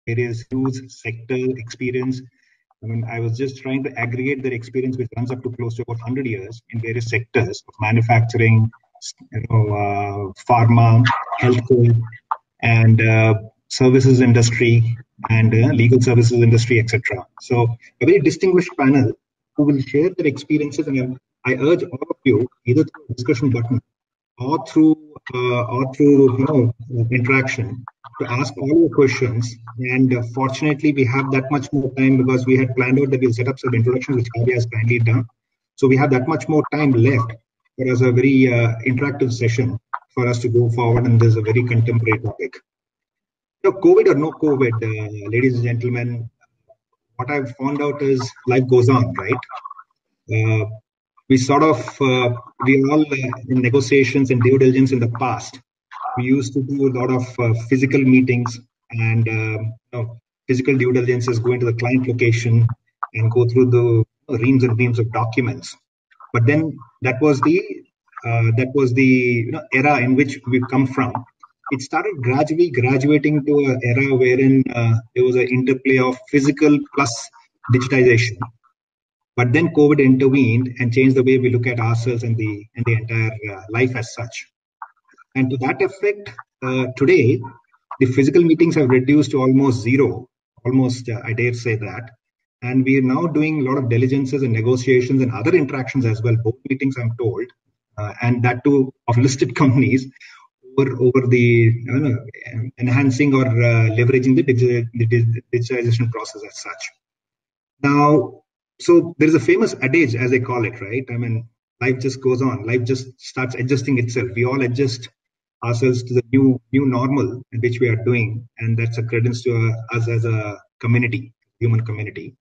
various use sector experience. I mean, I was just trying to aggregate their experience, which runs up to close to about 100 years in various sectors of manufacturing, pharma, healthcare, and services industry, and legal services industry, etc. So a very distinguished panel who will share their experiences, and I urge all of you, either through a discussion button or through interaction, to ask all your questions. And fortunately, we have that much more time because we had planned out that we'll set up some introductions, which Kavya has kindly done. So we have that much more time left for us, a very interactive session for us to go forward, and this is a very contemporary topic. COVID or no COVID, ladies and gentlemen, what I've found out is life goes on, right? We sort of, we all in negotiations and due diligence in the past, we used to do a lot of physical meetings and physical due diligences, go into the client location and go through the reams and reams of documents. But then that was the era in which we've come from. It started gradually graduating to an era wherein there was an interplay of physical plus digitization. But then COVID intervened and changed the way we look at ourselves and the entire life as such. And to that effect, today, the physical meetings have reduced to almost zero, I dare say that. And we are now doing a lot of diligences and negotiations and other interactions as well, both meetings I'm told, and that too of listed companies over the enhancing or leveraging the digitization process as such. Now, so there is a famous adage, as they call it, right? I mean, life just goes on. Life just starts adjusting itself. We all adjust ourselves to the new normal in which we are doing, and that's a credence to us as a community, human community.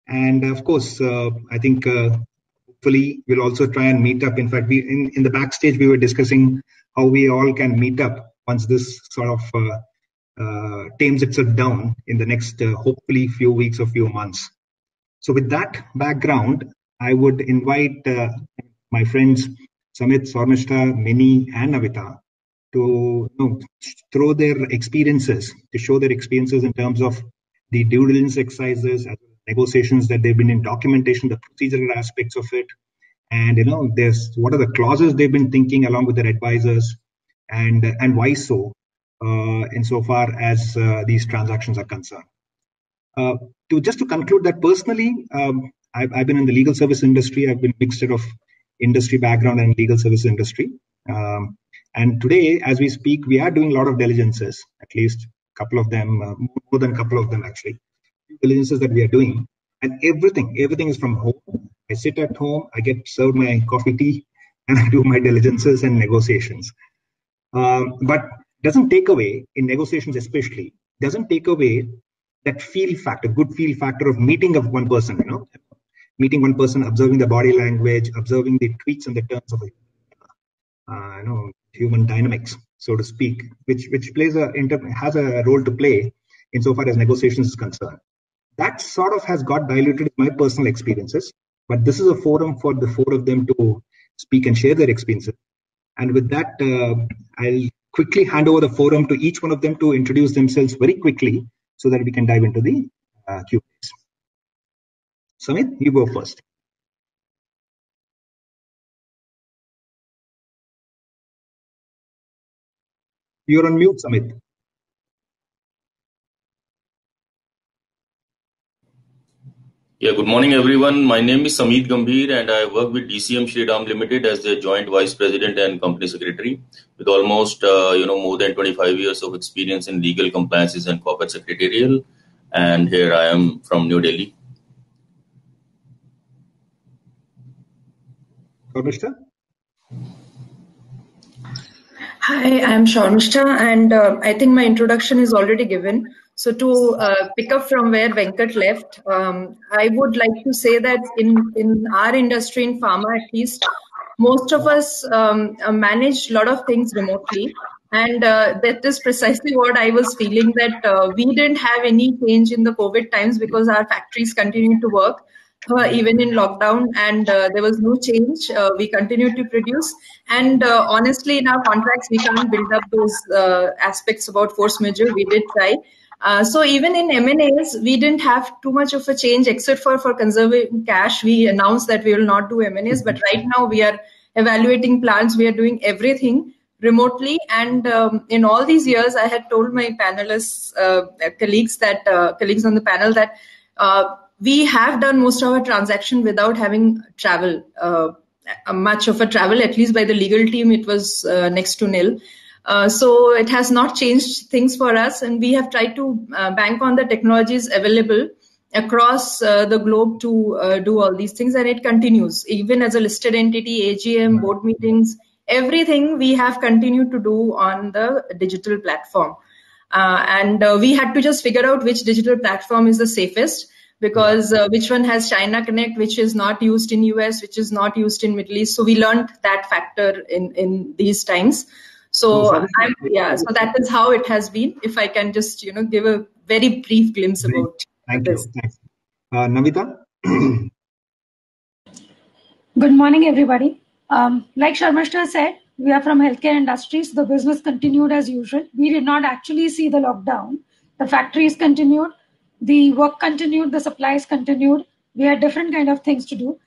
And of course, I think hopefully we'll also try and meet up. In fact, we in the backstage we were discussing how we all can meet up once this sort of tames itself down in the next hopefully few weeks or few months. So with that background, I would invite my friends Samit, Saurmishta, Mini, and Navita to throw their experiences, to show their experiences in terms of the due diligence exercises, negotiations that they've been in, documentation, the procedural aspects of it, and there's what are the clauses they've been thinking along with their advisors, and why so, insofar as these transactions are concerned. To conclude that personally, I've been in the legal service industry. I've been mixture of industry background and legal service industry. And today, as we speak, we are doing a lot of diligences, at least a couple of them, more than a couple of them actually, diligences that we are doing. And everything is from home. I sit at home, I get served my coffee, tea, and I do my diligences and negotiations. But doesn't take away, in negotiations especially, doesn't take away that feel factor, good feel factor of meeting of one person, meeting one person, observing the body language, observing the tweaks and the turns of human dynamics, so to speak, which has a role to play insofar as negotiations is concerned. That sort of has got diluted in my personal experiences, but this is a forum for the four of them to speak and share their experiences. And with that, I'll quickly hand over the forum to each one of them to introduce themselves very quickly so that we can dive into the Q&As. Samit, you go first. You're on mute, Samit. Yeah, good morning, everyone. My name is Samit Gambhir, and I work with DCM Shriram Limited as the Joint Vice President and Company Secretary, with almost more than 25 years of experience in legal compliances and corporate secretarial. And here I am from New Delhi. Saurmishta? Hi, I'm Saurmishta, and I think my introduction is already given. So to pick up from where Venkat left, I would like to say that in our industry, in pharma at least, most of us manage a lot of things remotely. And that is precisely what I was feeling, that we didn't have any change in the COVID times because our factories continued to work. Even in lockdown, and there was no change. We continued to produce, and honestly, in our contracts, we can't build up those aspects about force majeure. We did try, So even in M&As, we didn't have too much of a change except for conserving cash. We announced that we will not do M&As, but right now we are evaluating plans. We are doing everything remotely. And in all these years, I had told my panelists, colleagues on the panel that we have done most of our transaction without having travel, much of a travel, at least by the legal team, it was next to nil. So it has not changed things for us, and we have tried to bank on the technologies available across the globe to do all these things, and it continues. Even as a listed entity, AGM, board meetings, everything we have continued to do on the digital platform. And we had to just figure out which digital platform is the safest, because which one has China Connect, which is not used in US, which is not used in Middle East. So we learned that factor in these times. So so that is how it has been. If I can just give a very brief glimpse about this. Thanks. Namita? Good morning, everybody. Like Sharmishta said, we are from healthcare industry, so the business continued as usual. We did not actually see the lockdown. The factories continued, the work continued, the supplies continued. We had different kind of things to do.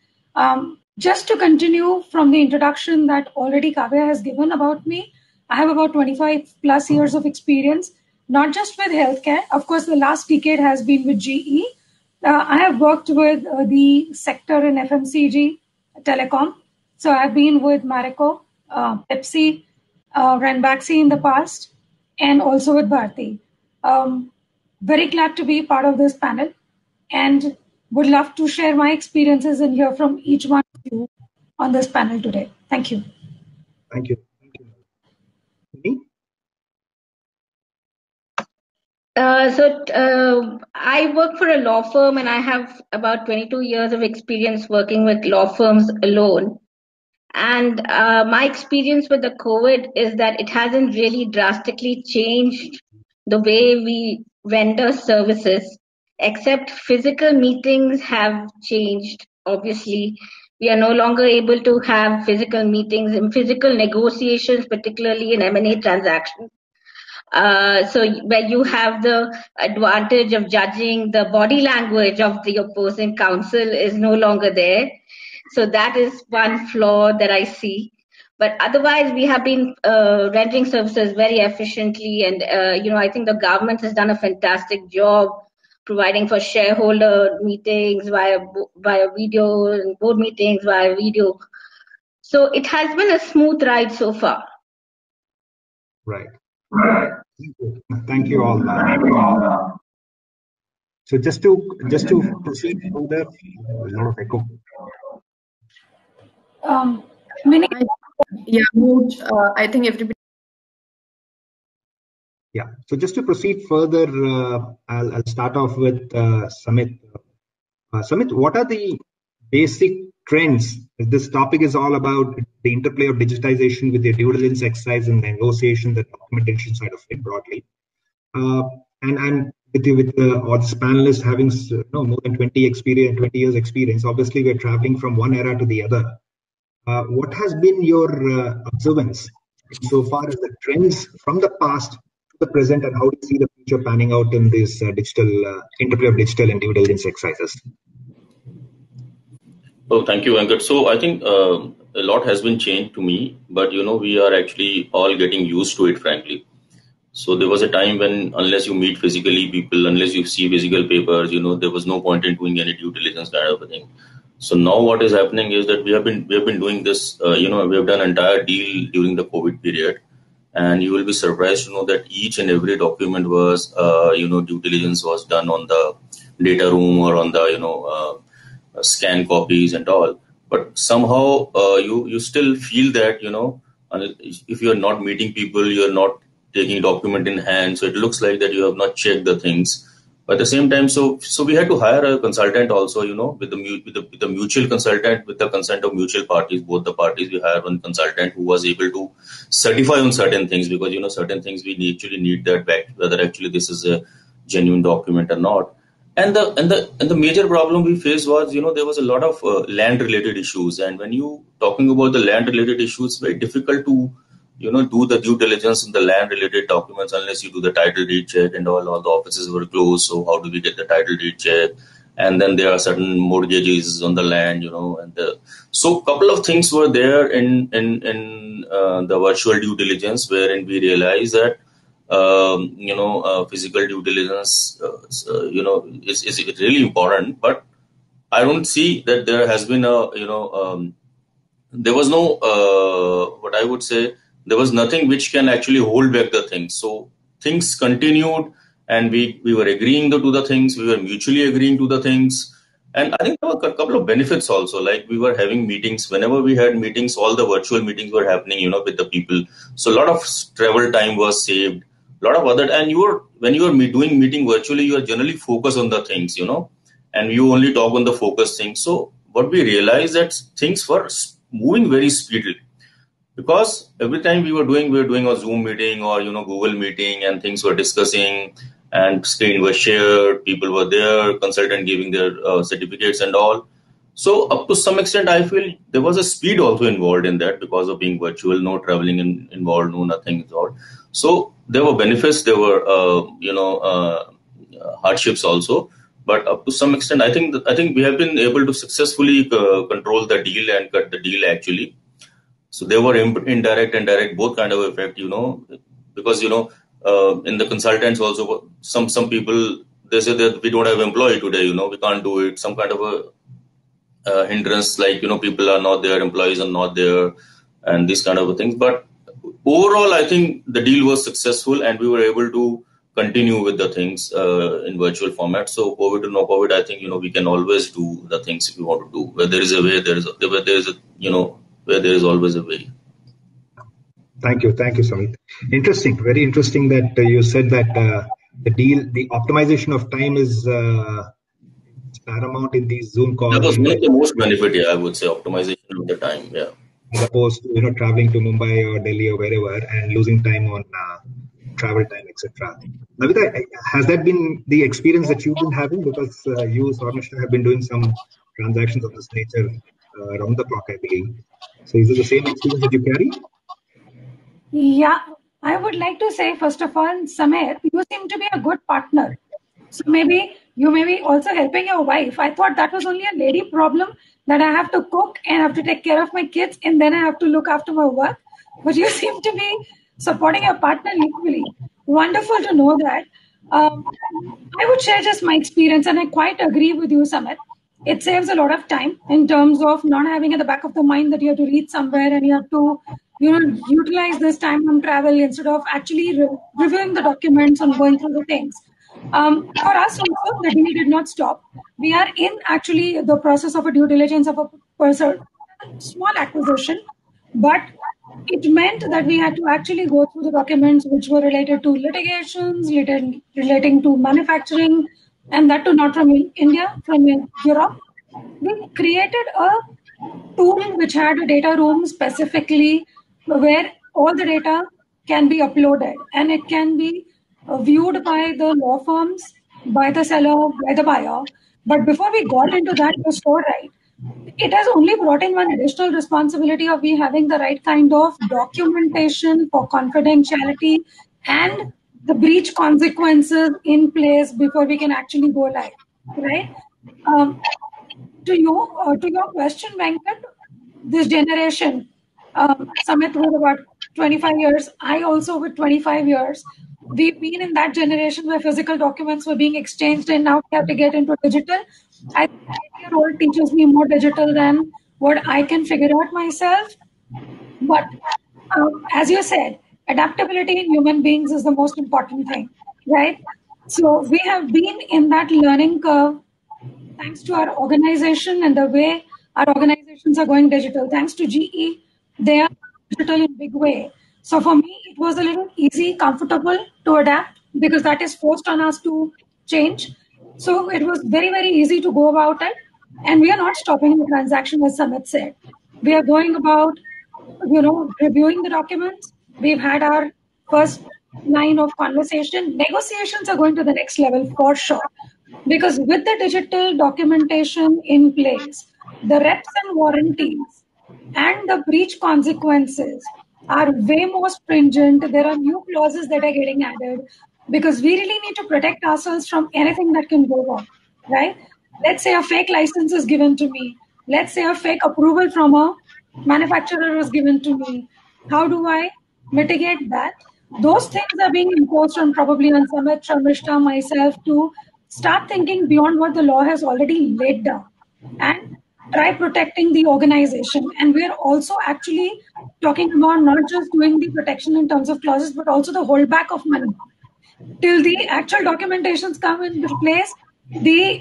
Just to continue from the introduction that already Kavya has given about me, I have about 25 plus years of experience, not just with healthcare. Of course, the last decade has been with GE. I have worked with the sector in FMCG, telecom. So I've been with Marico, Pepsi, Ranbaxy in the past, and also with Bharti. Very glad to be part of this panel and would love to share my experiences and hear from each one of you on this panel today. Thank you. Thank you. I work for a law firm and I have about 22 years of experience working with law firms alone. And my experience with the COVID is that it hasn't really drastically changed the way we render services, except physical meetings have changed. Obviously, we are no longer able to have physical meetings and physical negotiations, particularly in M&A transactions. So where you have the advantage of judging the body language of the opposing counsel is no longer there. So that is one flaw that I see. But otherwise, we have been rendering services very efficiently. And, I think the government has done a fantastic job providing for shareholder meetings via video and board meetings via video. So it has been a smooth ride so far. Right. Thank you all. So just to proceed further, a lot of echo. I think everybody. Yeah. So just to proceed further, I'll start off with Samit. Samit, what are the basic trends? This topic is all about the interplay of digitization with the due diligence exercise and the negotiation, the documentation side of it broadly. And with all these panelists having more than 20 years experience, obviously we're traveling from one era to the other. What has been your observance so far as the trends from the past to the present, and how do you see the future panning out in this digital interplay of digital and due diligence exercises? Oh, thank you, Venkat. So I think a lot has been changed to me, but we are actually all getting used to it, frankly. So there was a time when unless you meet physically people, unless you see physical papers, there was no point in doing any due diligence kind of a thing. So now what is happening is that we have been doing this. We have done an entire deal during the COVID period, and you will be surprised to know that each and every document was, due diligence was done on the data room or on the scan copies and all. But somehow you still feel that if you are not meeting people, you are not taking document in hand, so it looks like that you have not checked the things. But at the same time, so we had to hire a consultant also, with the mutual consultant, with the consent of mutual parties, both the parties. We hired one consultant who was able to certify on certain things, because certain things we actually need that back, whether actually this is a genuine document or not. And the major problem we faced was, there was a lot of land related issues, and when you talking about the land related issues, it's very difficult to do the due diligence in the land-related documents unless you do the title deed check and all the offices were closed. So how do we get the title deed check? And then there are certain mortgages on the land, so a couple of things were there in the virtual due diligence, wherein we realized that physical due diligence, is really important. But I don't see that there has been there was no, what I would say, there was nothing which can actually hold back the things. So things continued, and we were agreeing to the things, we were mutually agreeing to the things. And I think there were a couple of benefits also, like we were having meetings. Whenever we had meetings, all the virtual meetings were happening, with the people. So a lot of travel time was saved, a lot of other, and when you are doing meeting virtually, you are generally focused on the things, and you only talk on the focus things. So what we realized that things were moving very speedily. Because every time we were doing a Zoom meeting or, Google meeting, and things were discussing and screen was shared, people were there, consultant giving their certificates and all. So up to some extent, I feel there was a speed also involved in that because of being virtual, no traveling involved, no nothing involved. So there were benefits, there were, hardships also. But up to some extent, I think we have been able to successfully control the deal and cut the deal actually. So there were indirect and direct, both kind of effect, because, in the consultants also, some people, they say that we don't have employee today, we can't do it. Some kind of a hindrance, like, people are not there, employees are not there, and these kind of things. But overall, I think the deal was successful, and we were able to continue with the things in virtual format. So COVID or no COVID, I think, we can always do the things if we want to do. Where there is a way, where there is always a way. Thank you, Samit. Interesting, very interesting that you said that the optimization of time is paramount in these Zoom calls. That was one of the most benefit, I would say, optimization of the time, as opposed to traveling to Mumbai or Delhi or wherever and losing time on travel time, etc. Navita, has that been the experience that you've been having? Because you, Swarnishta, have been doing some transactions of this nature around the clock, I believe. So is it the same experience that you carry? Yeah, I would like to say, first of all, Samir, you seem to be a good partner. So maybe you may be also helping your wife. I thought that was only a lady problem, that I have to cook and have to take care of my kids and then I have to look after my work. But you seem to be supporting your partner equally. Wonderful to know that. I would share just my experience, and I quite agree with you, Samit. It saves a lot of time in terms of not having at the back of the mind that you have to reach somewhere and you have to, utilize this time on travel instead of actually reviewing the documents and going through the things. For us also, the deal did not stop. We are in actually the process of a due diligence of a person, small acquisition, but it meant that we had to actually go through the documents which were related to litigations, relating to manufacturing, and that too not from India, from Europe. We created a tool which had a data room specifically where all the data can be uploaded and it can be viewed by the law firms, by the seller, by the buyer. But before we got into that, you're so right. It has only brought in one additional responsibility of we having the right kind of documentation for confidentiality and the breach consequences in place before we can actually go live, right? To your question, Venkat, this generation, Samit with about 25 years, I also with 25 years, we've been in that generation where physical documents were being exchanged and now we have to get into digital. I think 8-year-old teaches me more digital than what I can figure out myself. But as you said, adaptability in human beings is the most important thing, right? So we have been in that learning curve thanks to our organization and the way our organizations are going digital. Thanks to GE, they are digital in a big way. So for me, it was a little easy, comfortable to adapt because that is forced on us to change. So it was very, very easy to go about it. And we are not stopping the transaction, as Samit said. We are going about, reviewing the documents. We've had our first line of conversation. Negotiations are going to the next level for sure. Because with the digital documentation in place, the reps and warranties and the breach consequences are way more stringent. There are new clauses that are getting added because we really need to protect ourselves from anything that can go wrong, right? Let's say a fake license is given to me. Let's say a fake approval from a manufacturer is given to me. How do I mitigate that? Those things are being imposed on probably on Samit, Sharmishta, myself to start thinking beyond what the law has already laid down and try protecting the organization. And we're also actually talking about not just doing the protection in terms of clauses, but also the holdback of money. Till the actual documentations come into place, the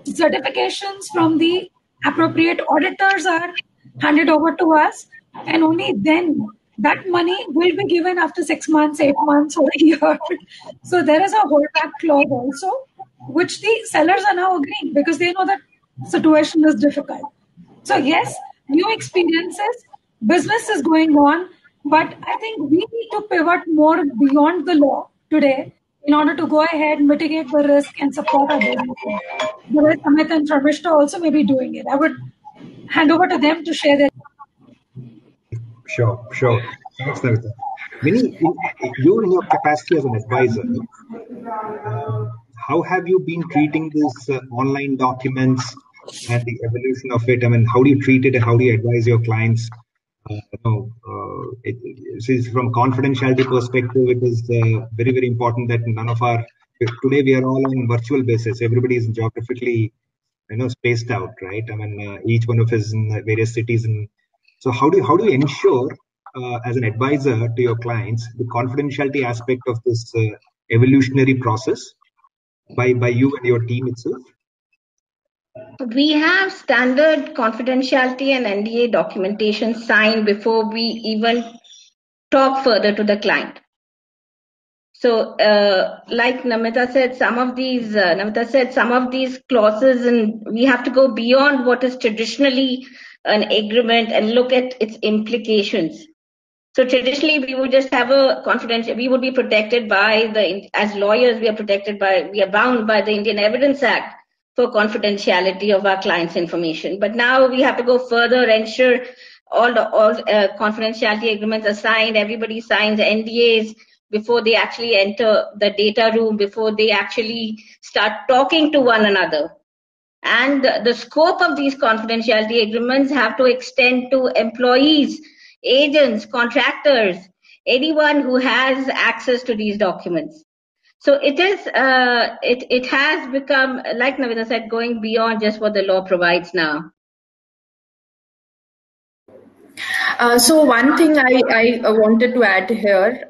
certifications from the appropriate auditors are handed over to us, and only then that money will be given after 6 months, 8 months, or a year. So there is a holdback clause also, which the sellers are now agreeing because they know that situation is difficult. So yes, new experiences, business is going on, but I think we need to pivot more beyond the law today in order to go ahead, mitigate the risk, and support our businesses. The way Samit and Sharmishta also may be doing it. I would hand over to them to share their. Sure. Thanks, Navita. Vinny, you in your capacity as an advisor, how have you been treating these online documents and the evolution of it? I mean, how do you treat it and how do you advise your clients? It, from confidentiality perspective, it is very, very important that none of our, today we are all on virtual basis. Everybody is geographically, spaced out, right? I mean, each one of us in various cities. And so how do you ensure as an advisor to your clients, the confidentiality aspect of this evolutionary process by you and your team itself? We have standard confidentiality and NDA documentation signed before we even talk further to the client. So, like Namita said, some of these clauses, and we have to go beyond what is traditionally an agreement and look at its implications. So traditionally, we would just have a confidential. We would be protected by as lawyers, we are bound by the Indian Evidence Act for confidentiality of our clients' information. But now we have to go further, ensure all confidentiality agreements are signed. Everybody signs NDAs before they actually enter the data room, before they actually start talking to one another. And the scope of these confidentiality agreements have to extend to employees, agents, contractors, anyone who has access to these documents. So it has become, like Navita said, going beyond just what the law provides now. So one thing I wanted to add here,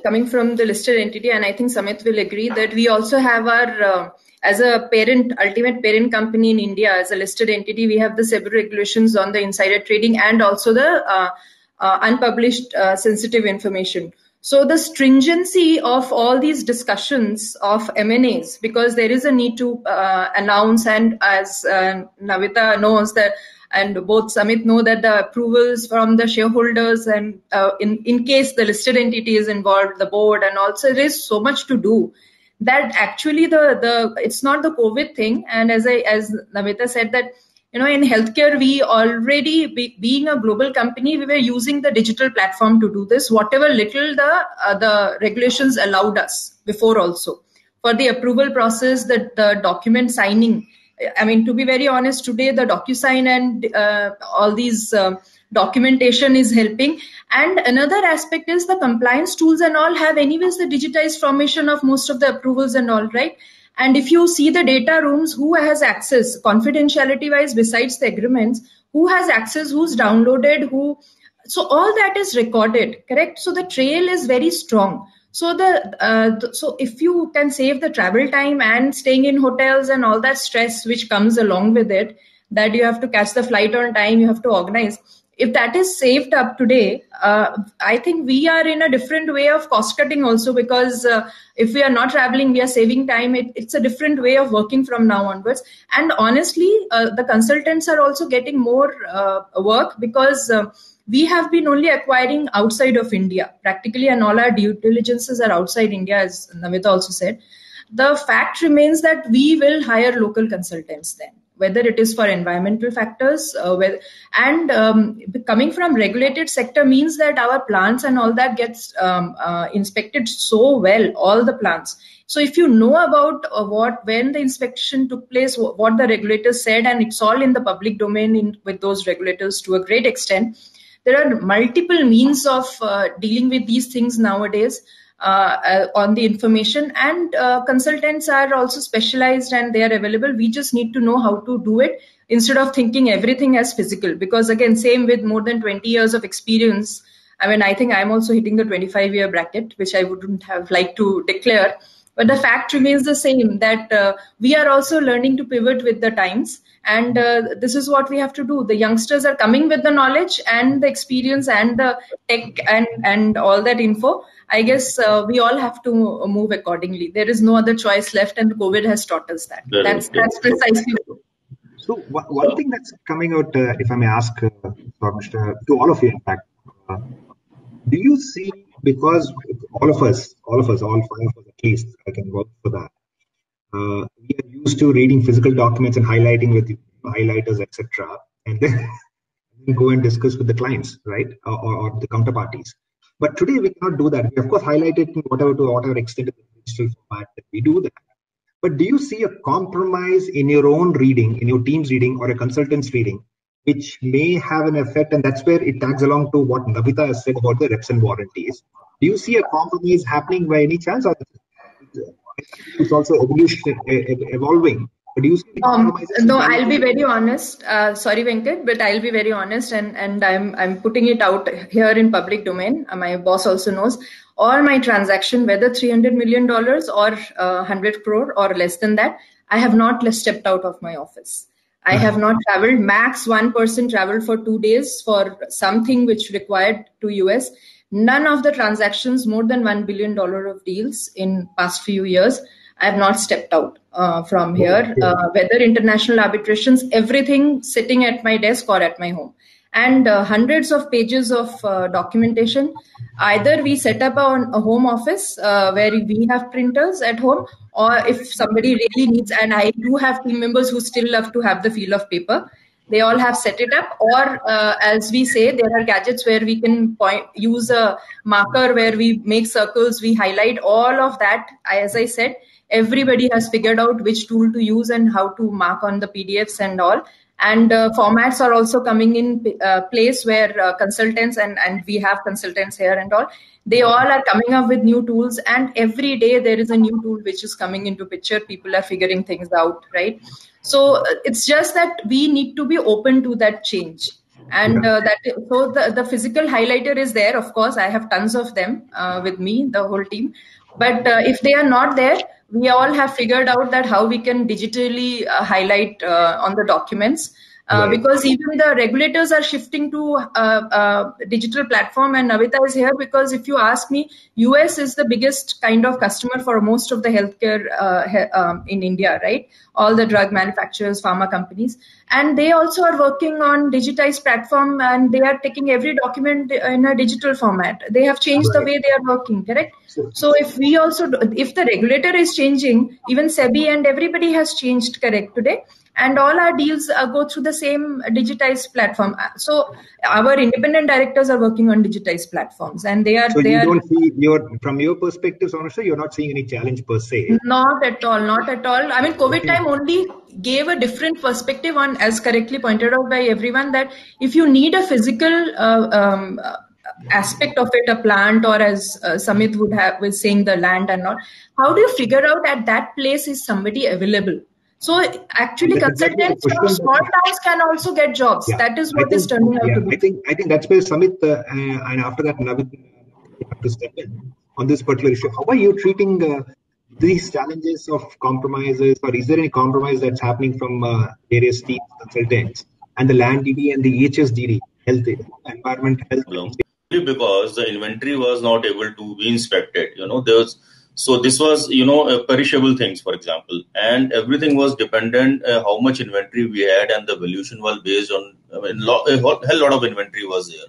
coming from the listed entity, and I think Samit will agree that we also have our, as a ultimate parent company in India, as a listed entity, we have the SEBI regulations on the insider trading and also the unpublished sensitive information. So the stringency of all these discussions of M&As, because there is a need to announce, and as Navita knows that, and both Samit know that the approvals from the shareholders and in case the listed entity is involved, the board, and also there is so much to do that actually it's not the COVID thing. And as Navita said that, in healthcare, we already, being a global company, we were using the digital platform to do this, whatever little the regulations allowed us before also. For the approval process, the document signing, I mean, to be very honest, today the DocuSign and all these documentation is helping. And another aspect is the compliance tools and all have anyways the digitized formation of most of the approvals and all, right? And if you see the data rooms, who has access, confidentiality wise, besides the agreements, who has access, who's downloaded, so all that is recorded, correct? So the trail is very strong. So so if you can save the travel time and staying in hotels and all that stress which comes along with it, that you have to catch the flight on time, you have to organize. If that is saved up today, I think we are in a different way of cost cutting also, because if we are not traveling, we are saving time. It's a different way of working from now onwards. And honestly, the consultants are also getting more work, because we have been only acquiring outside of India practically, and all our due diligences are outside India, as Namita also said. The fact remains that we will hire local consultants then. whether it is for environmental factors, coming from regulated sector means that our plants and all that gets inspected so well, all the plants. So if you know about when the inspection took place, what the regulators said, and it's all in the public domain with those regulators to a great extent, there are multiple means of dealing with these things nowadays. On the information, and consultants are also specialized and they are available. We just need to know how to do it instead of thinking everything as physical, because again, same with more than 20 years of experience. I mean, I think I'm also hitting the 25-year bracket, which I wouldn't have liked to declare. But the fact remains the same, that we are also learning to pivot with the times. And this is what we have to do. The youngsters are coming with the knowledge and the experience and the tech and all that info. I guess we all have to move accordingly. There is no other choice left, and COVID has taught us that. That's precisely it. So one thing that's coming out, if I may ask, Mr. to all of you, in fact, do you see, because all five of us at least, I can work for that. We are used to reading physical documents and highlighting with highlighters, etc., and then go and discuss with the clients, right, or the counterparties. But today we cannot do that. We of course highlight it to whatever extent of the digital format that we do that. But do you see a compromise in your own reading, in your team's reading, or a consultant's reading, which may have an effect? And that's where it tags along to what Navita has said about the reps and warranties. Do you see a compromise happening by any chance, or it's also evolving? But do you see no, I'll be very honest. Sorry, Venkat, but I'll be very honest, and I'm putting it out here in public domain. My boss also knows. All my transaction, whether $300 million or 100 crore or less than that, I have not stepped out of my office. I have not traveled. Max one person traveled for 2 days for something which required to US. None of the transactions more than $1 billion of deals in past few years, I have not stepped out from here. Whether international arbitrations, everything sitting at my desk or at my home. And hundreds of pages of documentation. Either we set up a home office where we have printers at home, or if somebody really needs, and I do have team members who still love to have the feel of paper, they all have set it up. Or as we say, there are gadgets where we can use a marker where we make circles, we highlight all of that. As I said, everybody has figured out which tool to use and how to mark on the PDFs and all. And formats are also coming in place where consultants, and we have consultants here and all, they all are coming up with new tools, and every day there is a new tool which is coming into picture. People are figuring things out, right? So it's just that we need to be open to that change. And the physical highlighter is there. Of course, I have tons of them with me, the whole team. But if they are not there, we all have figured out that how we can digitally highlight on the documents. Because even the regulators are shifting to digital platform, and Navita is here because if you ask me, US is the biggest kind of customer for most of the healthcare in India, right? All the drug manufacturers, pharma companies, and they also are working on digitized platform, and they are taking every document in a digital format. They have changed the way they are working, correct? So if we also, if the regulator is changing, even SEBI and everybody has changed, correct, today. And all our deals go through the same digitized platform. So our independent directors are working on digitized platforms, and they are. So you don't see from your perspective, Sonasha, you're not seeing any challenge per se. Not at all. Not at all. I mean, COVID time only gave a different perspective on, as correctly pointed out by everyone, that if you need a physical aspect of it, a plant, or as Samit was saying, the land and all, how do you figure out at that place is somebody available? So actually, consultants from small towns can also get jobs. Yeah. That is what is turning out to be. I think that's where Samit and after that Navit have to step in on this particular issue. How are you treating these challenges of compromises, or is there any compromise that's happening from various teams, consultants, and the land DD and the EHSDD, health, environment, health? Because the inventory was not able to be inspected. So this was, perishable things, for example, and everything was dependent how much inventory we had, and the valuation was based on, a hell lot of inventory was there.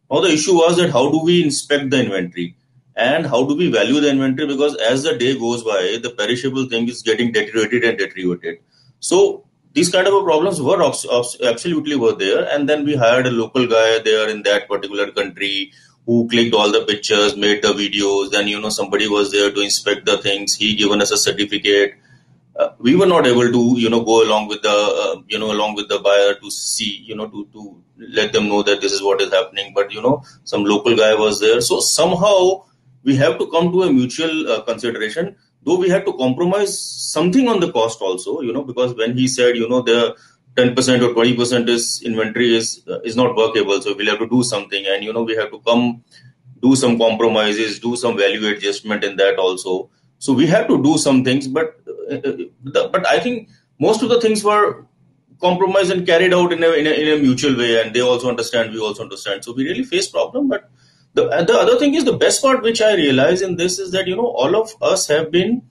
Now the issue was that how do we inspect the inventory and how do we value the inventory, because as the day goes by, the perishable thing is getting deteriorated. So these kind of problems were absolutely were there. And then we hired a local guy there in that particular country who clicked all the pictures, made the videos. Then, somebody was there to inspect the things. He given us a certificate. We were not able to, go along with the buyer to see, to let them know that this is what is happening. But, some local guy was there. So somehow we have to come to a mutual consideration, though we had to compromise something on the cost also, because when he said, the 10% or 20% is inventory is not workable. So we'll have to do something. And, we have to do some compromises, do some value adjustment in that also. So we have to do some things, but I think most of the things were compromised and carried out in a mutual way, and they also understand, we also understand. So we really face problem. But the other thing is, the best part which I realize in this is that all of us have been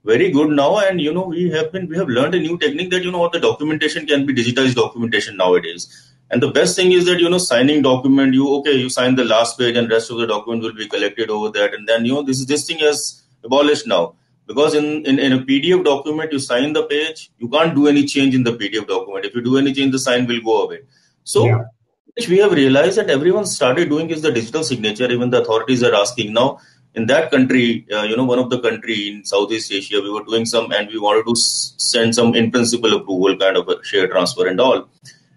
very good now, and we have learned a new technique that what the documentation can be digitized documentation nowadays. And the best thing is that signing document, you sign the last page and rest of the document will be collected over that, and then this thing has abolished now, because in a PDF document you sign the page, you can't do any change in the PDF document. If you do any change, the sign will go away. So which we have realized that everyone started doing is the digital signature. Even the authorities are asking now. In that country, one of the country in Southeast Asia, we were doing some, and we wanted to send some in principle approval kind of a share transfer and all.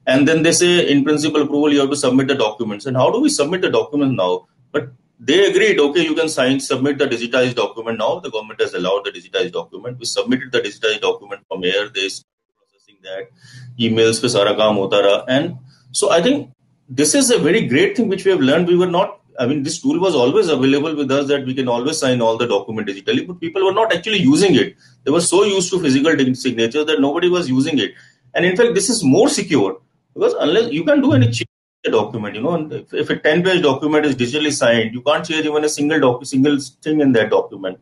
And then they say in principle approval, you have to submit the documents. And how do we submit the document now? But they agreed, okay, you can submit the digitized document now. The government has allowed the digitized document. We submitted the digitized document from here. They started processing that. Emails pe sara kaam hota raha. And so I think this is a very great thing which we have learned. This tool was always available with us that we can always sign all the document digitally, but people were not actually using it. They were so used to physical signature that nobody was using it. And in fact, this is more secure, because unless you can do any change in the document, and if a 10-page document is digitally signed, you can't change even a single thing in that document.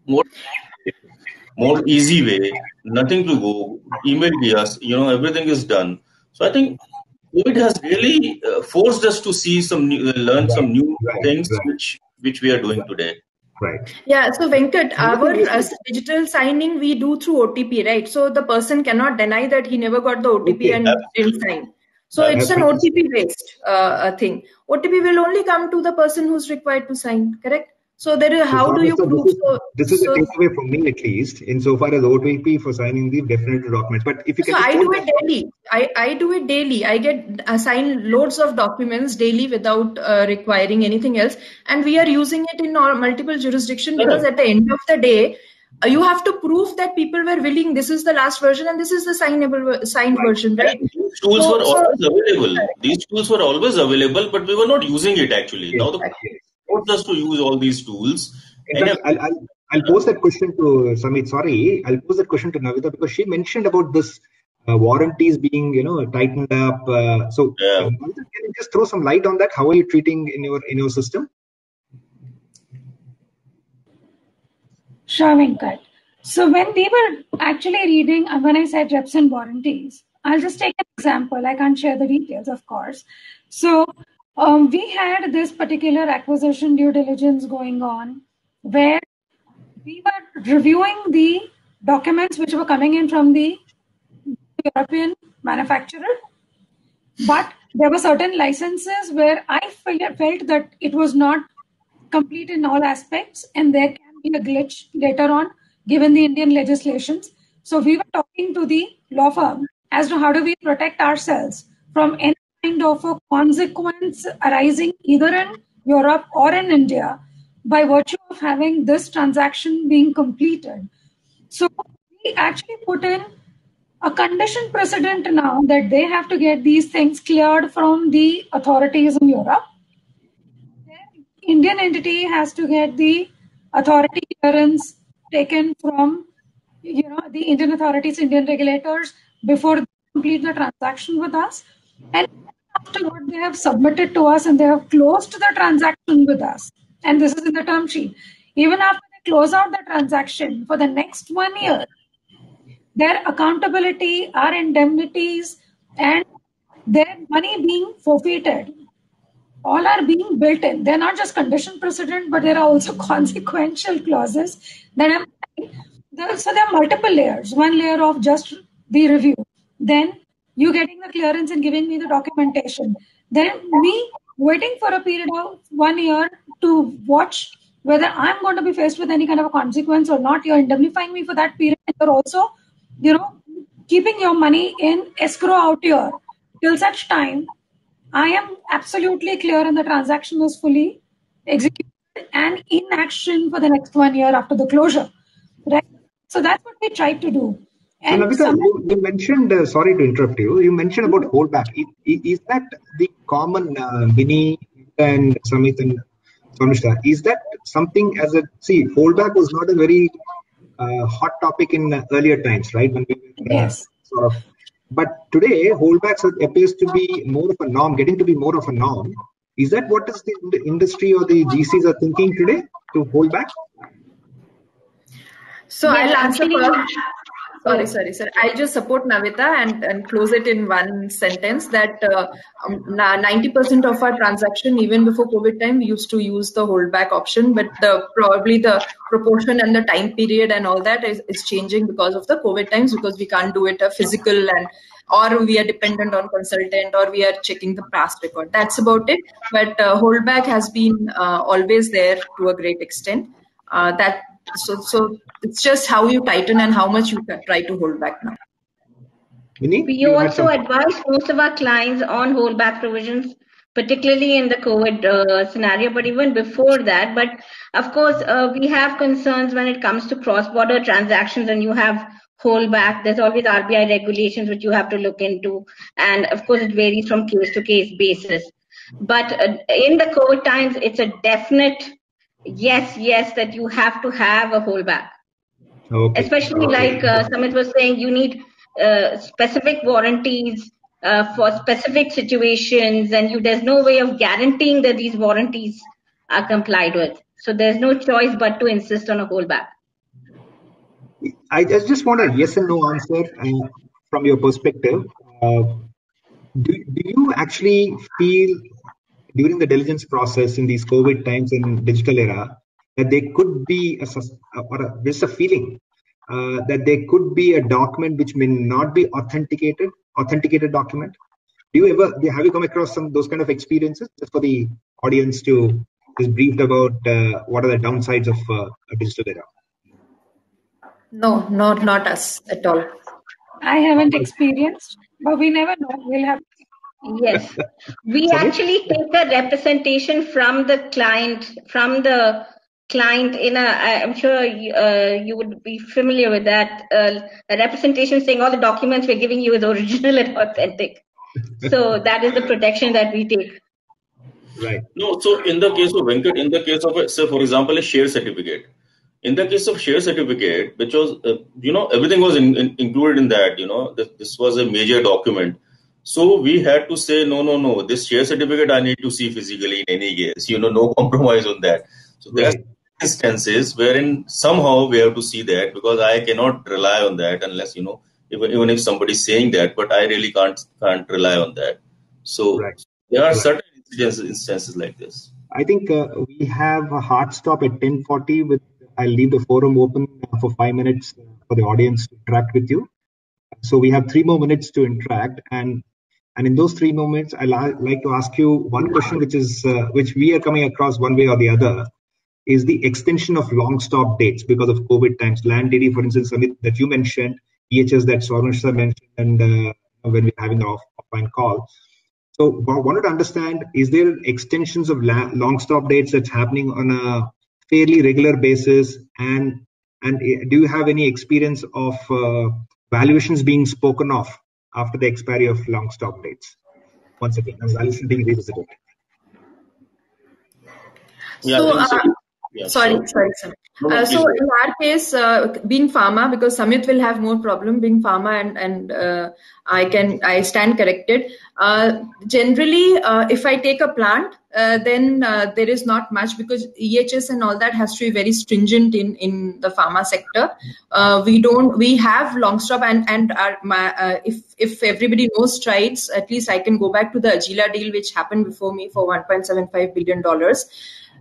More easy way, nothing to go, email us, everything is done. So I think COVID has really forced us to see learn some new things which we are doing today. Right. Yeah. So Venkat, our digital signing we do through OTP, right? So the person cannot deny that he never got the OTP and didn't sign. So it's an OTP based thing. OTP will only come to the person who's required to sign, correct? So how do you prove? This is a takeaway for me, at least, insofar as OTP for signing the definitive documents. But if you can, I do it daily. I do it daily. I get assigned loads of documents daily without requiring anything else, and we are using it in multiple jurisdictions because at the end of the day, you have to prove that people were willing. This is the last version, and this is the signed version, right? These tools were always available. These tools were always available, but we were not using it actually. Now the forced us to use all these tools. In fact, I'll pose that question to Samit. Sorry, I'll pose that question to Navita, because she mentioned about this warranties being, tightened up. Can you just throw some light on that? How are you treating in your system? Sure, Venkat. So when we were actually reading, when I said reps and warranties, I'll just take an example. I can't share the details, of course. So we had this particular acquisition due diligence going on where we were reviewing the documents which were coming in from the European manufacturer, but there were certain licenses where I felt that it was not complete in all aspects, and there can be a glitch later on given the Indian legislations. So we were talking to the law firm as to how do we protect ourselves from any kind of a consequence arising either in Europe or in India by virtue of having this transaction being completed. So we actually put in a condition precedent now that they have to get these things cleared from the authorities in Europe. The Indian entity has to get the authority clearance taken from the Indian authorities, Indian regulators, before they complete the transaction with us. And after what they have submitted to us and they have closed the transaction with us, and this is in the term sheet, even after they close out the transaction for the next 1 year, their accountability, our indemnities, and their money being forfeited, all are being built in. They're not just condition precedent, but there are also consequential clauses. So there are multiple layers. One layer of just the review. then you getting the clearance and giving me the documentation, then me waiting for a period of 1 year to watch whether I'm going to be faced with any kind of a consequence or not. You're indemnifying me for that period. You're also, keeping your money in escrow out here till such time I am absolutely clear and the transaction is fully executed and in action for the next 1 year after the closure. Right? So that's what we tried to do. And Navita, you mentioned, sorry to interrupt you, you mentioned about holdback. Is that the common, Vinny and Samit and Sonishta, is that something holdback was not a very hot topic in earlier times, right? When we yes. But today, holdbacks appears to be more of a norm, getting to be more of a norm. Is that what is the industry or the GCs are thinking today, to hold back? So I'll answer first. Sorry. I'll just support Navita and close it in one sentence that 90% of our transaction, even before COVID time, we used to use the holdback option, but probably the proportion and the time period and all that is changing because of the COVID times, because we can't do it physical or we are dependent on consultant or we are checking the past record. That's about it. But holdback has been always there to a great extent. So it's just how you tighten and how much you try to hold back now. We also advise most of our clients on holdback provisions, particularly in the COVID scenario, but even before that. But of course, we have concerns when it comes to cross-border transactions and you have holdback. There's always RBI regulations which you have to look into. And of course, it varies from case-to-case basis. But in the COVID times, it's a definite yes, that you have to have a holdback. Okay. Especially like Samit was saying, you need specific warranties for specific situations, and there's no way of guaranteeing that these warranties are complied with. So there's no choice but to insist on a holdback. I just want a yes and no answer from your perspective. Do you actually feel during the diligence process in these COVID times and digital era that there could be just a feeling that there could be a document which may not be authenticated document? Have you come across those kind of experiences? Just for the audience to just briefed about what are the downsides of a digital era. No, not us at all. I haven't experienced, but we never know. We'll have. Yes, we actually take a representation from the client. I'm sure you would be familiar with that. A representation saying all the documents we're giving you is original and authentic. So that is the protection that we take. Right. No, so in the case of Venkat, say for example, a share certificate. In the case of share certificate, which was, everything was included in that, this was a major document. So we had to say, no, this share certificate I need to see physically in any case, no compromise on that. So there are instances wherein somehow we have to see that, because I cannot rely on that unless, even if somebody's saying that, but I really can't rely on that. So there are certain instances like this. I think we have a hard stop at 10:40 I'll leave the forum open for 5 minutes for the audience to interact with you. So we have 3 more minutes to interact, and in those 3 moments, I'd like to ask you one question, which we are coming across one way or the other, is the extension of long stop dates because of COVID times. Land DD, for instance, Samit, that you mentioned, EHS that Sonishta mentioned, and when we're having an offline call. So I wanted to understand, is there extensions of long stop dates that's happening on a fairly regular basis, and do you have any experience of valuations being spoken of after the expiry of long stop dates? Once again, valuation being revisited. Sorry. So in our case, being pharma, because Samit will have more problem being pharma, and I stand corrected. Generally, if I take a plant, then there is not much, because EHS and all that has to be very stringent in the pharma sector. We have long stop, and if everybody knows Strides, at least I can go back to the Agila deal which happened before me for $1.75 billion.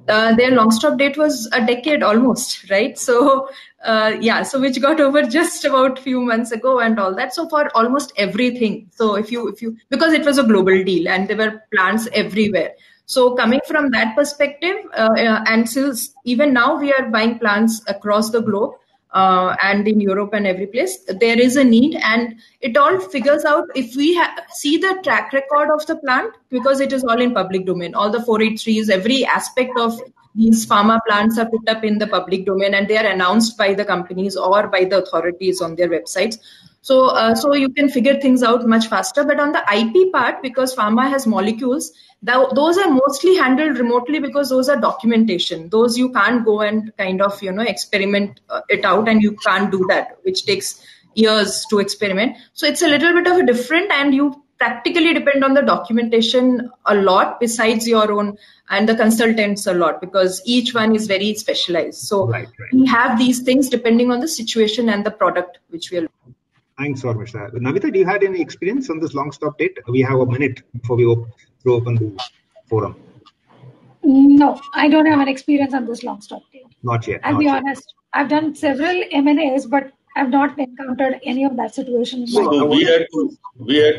their long stop date was a decade almost, right? So so which got over just about few months ago and all that. So for almost everything. So if you because it was a global deal and there were plants everywhere. So coming from that perspective, and since even now we are buying plants across the globe, and in Europe and every place, there is a need, and it all figures out if we see the track record of the plant, because it is all in public domain. All the 483s, every aspect of these pharma plants are put up in the public domain, and they are announced by the companies or by the authorities on their websites. So you can figure things out much faster. But on the IP part, because pharma has molecules, those are mostly handled remotely because those are documentation. Those you can't go and kind of, experiment it out, and you can't do that, which takes years to experiment. So it's a little bit of a different, and you practically depend on the documentation a lot besides your own and the consultants a lot, because each one is very specialized. So we have these things depending on the situation and the product which we are looking at. Thanks, Sharmishta. Navita, do you had any experience on this long stop date? We have a minute before we open the forum. No, I don't have an experience on this long stop date. Not yet. I'll be honest. I've done several M&As, but I've not encountered any of that situation. So we had to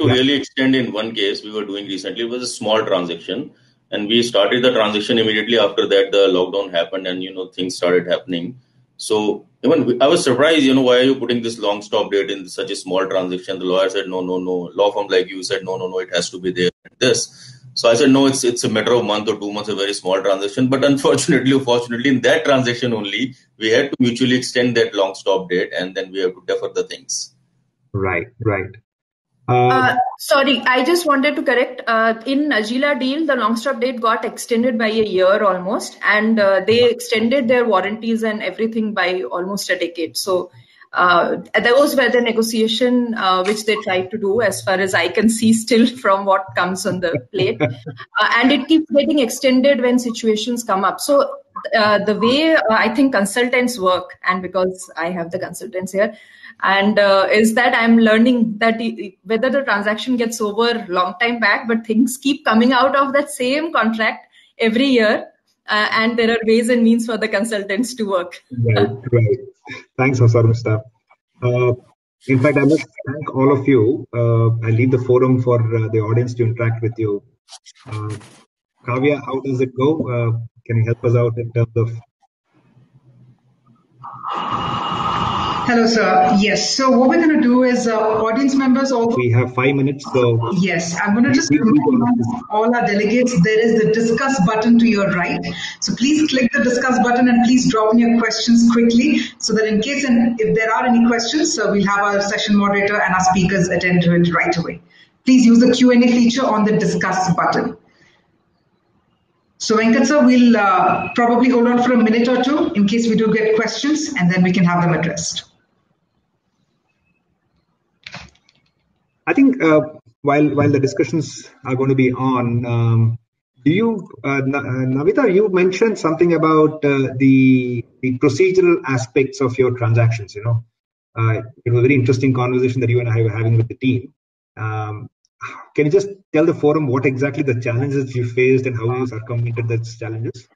really extend in one case we were doing recently. It was a small transaction, and we started the transaction immediately after that. The lockdown happened, and things started happening. So even I was surprised, why are you putting this long stop date in such a small transaction? The lawyer said, no. Law firm like you said, no, it has to be there. This. So I said, no, it's a matter of a month or 2 months, a very small transaction. But unfortunately, or fortunately, in that transaction only, we had to mutually extend that long stop date, and then we have to defer the things. Right. Sorry, I just wanted to correct. In Agila deal, the long stop date got extended by a year almost, and they extended their warranties and everything by almost a decade. So those were the negotiation which they tried to do, as far as I can see still from what comes on the plate. And it keeps getting extended when situations come up. So the way I think consultants work, and because I have the consultants here, and is that I'm learning that whether the transaction gets over long time back, but things keep coming out of that same contract every year, and there are ways and means for the consultants to work. Right. Thanks, Sharmishta. In fact, I must thank all of you. I leave the forum for the audience to interact with you. Kavya, how does it go? Can you help us out in terms of... Hello, sir. Yes. So what we're going to do is audience members also... We have 5 minutes, so... Yes. I'm going to just remind all our delegates, there is the discuss button to your right. So please click the discuss button and please drop in your questions quickly, so that in case and if there are any questions, we'll have our session moderator and our speakers attend to it right away. Please use the Q&A feature on the discuss button. So Venkat sir, we'll probably hold on for a minute or two in case we do get questions, and then we can have them addressed. I think while the discussions are going to be on, do you, Navita, you mentioned something about the procedural aspects of your transactions. It was a very interesting conversation that you and I were having with the team. Can you just tell the forum what exactly the challenges you faced and how you circumvented those challenges?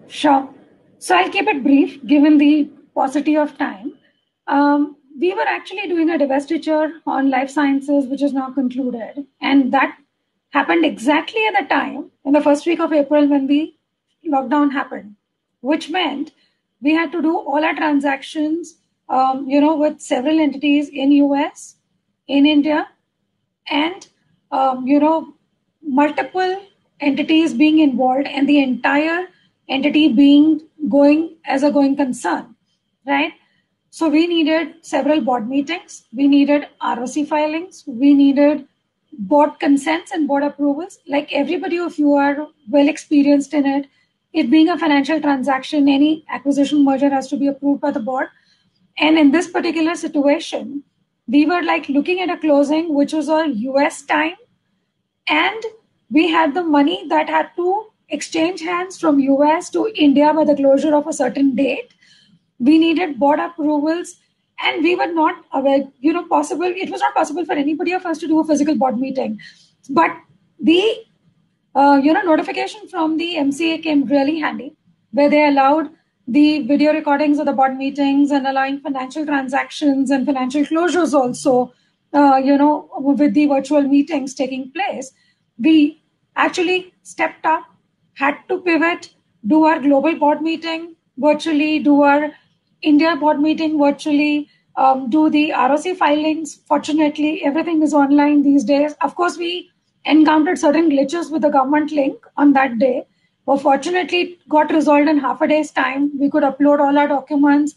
Sure. So I'll keep it brief, given the paucity of time. We were actually doing a divestiture on life sciences, which is now concluded. And that happened exactly at the time, in the first week of April, when the lockdown happened, which meant we had to do all our transactions, with several entities in US, in India, and, multiple entities being involved, and the entire entity going as a going concern, right? So we needed several board meetings, we needed ROC filings, we needed board consents and board approvals. Like everybody of you are well experienced in it. It being a financial transaction, any acquisition merger has to be approved by the board. And in this particular situation, we were like looking at a closing, which was on US time. And we had the money that had to exchange hands from US to India by the closure of a certain date. We needed board approvals, and we were not aware, it was not possible for anybody of us to do a physical board meeting. But the notification from the MCA came really handy, where they allowed the video recordings of the board meetings and allowing financial transactions and financial closures also, with the virtual meetings taking place. We actually stepped up, had to pivot, do our global board meeting virtually, do our India board meeting virtually, do the ROC filings. Fortunately, everything is online these days. Of course, we encountered certain glitches with the government link on that day, but fortunately it got resolved in half a day's time. We could upload all our documents.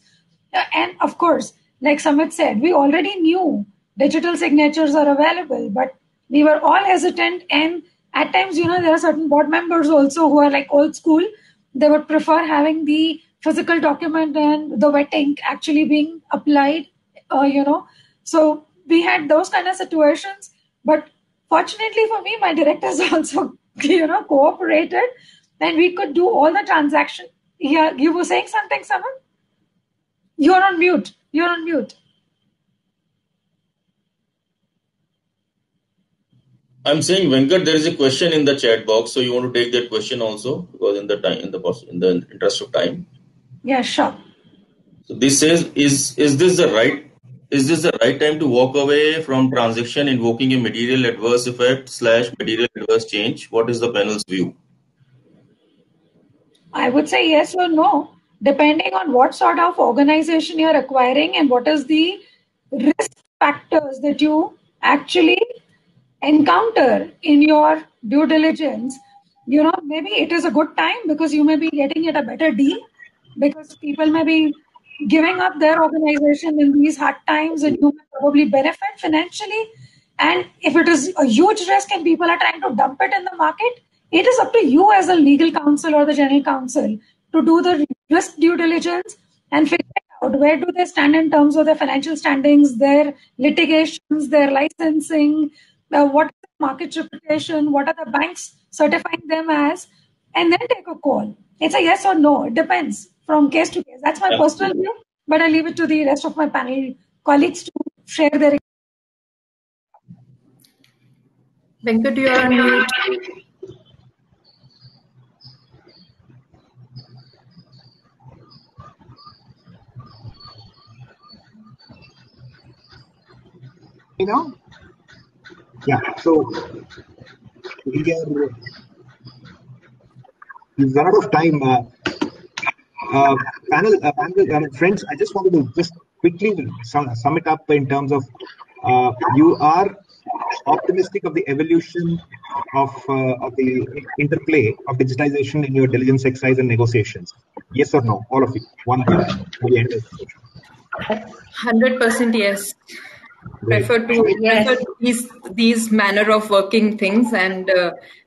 And of course, like Samit said, we already knew digital signatures are available, but we were all hesitant. And at times, there are certain board members also who are like old school. They would prefer having the physical document and the wet ink actually being applied, So we had those kind of situations. But fortunately for me, my directors also, cooperated, and we could do all the transaction. Yeah, you were saying something, Saman? You're on mute. I'm saying, Venkat, there is a question in the chat box, so you want to take that question also, because in the interest of time. Yeah, sure. So this says, is this the right time to walk away from transaction invoking a material adverse effect / material adverse change? What is the panel's view? I would say yes or no, depending on what sort of organization you're acquiring and what is the risk factors that you actually encounter in your due diligence. Maybe it is a good time because you may be getting it a better deal, because people may be giving up their organization in these hard times and you may probably benefit financially. And if it is a huge risk and people are trying to dump it in the market, it is up to you as a legal counsel or the general counsel to do the risk due diligence and figure out where do they stand in terms of their financial standings, their litigations, their licensing, what is the market reputation, what are the banks certifying them as, and then take a call. It's a yes or no. It depends from case to case. That's my personal view, but I leave it to the rest of my panel colleagues to share their. Venkat, you are on mute. Yeah, so we've run out of time. Panel friends, I just wanted to just quickly sum it up in terms of you are optimistic of the evolution of the interplay of digitization in your diligence exercise and negotiations. Yes or no? All of you. One by the end of the session. 100% yes. Prefer to these manner of working things and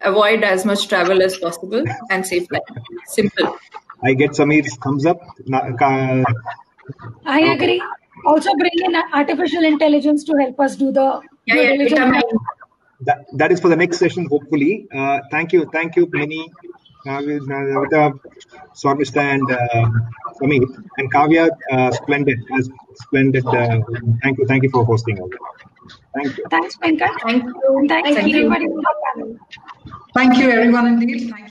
avoid as much travel as possible and save life. Simple. I get Sameer's thumbs up. I agree. Also bring in artificial intelligence to help us do the that is for the next session, hopefully. Thank you, Mini, Swarmishta and Sameer, and Kavya. Splendid. Thank you for hosting all that. Thank you. Thanks, Venkat. Thank you. Thanks everybody on the panel. Thank you, everyone, indeed. Thank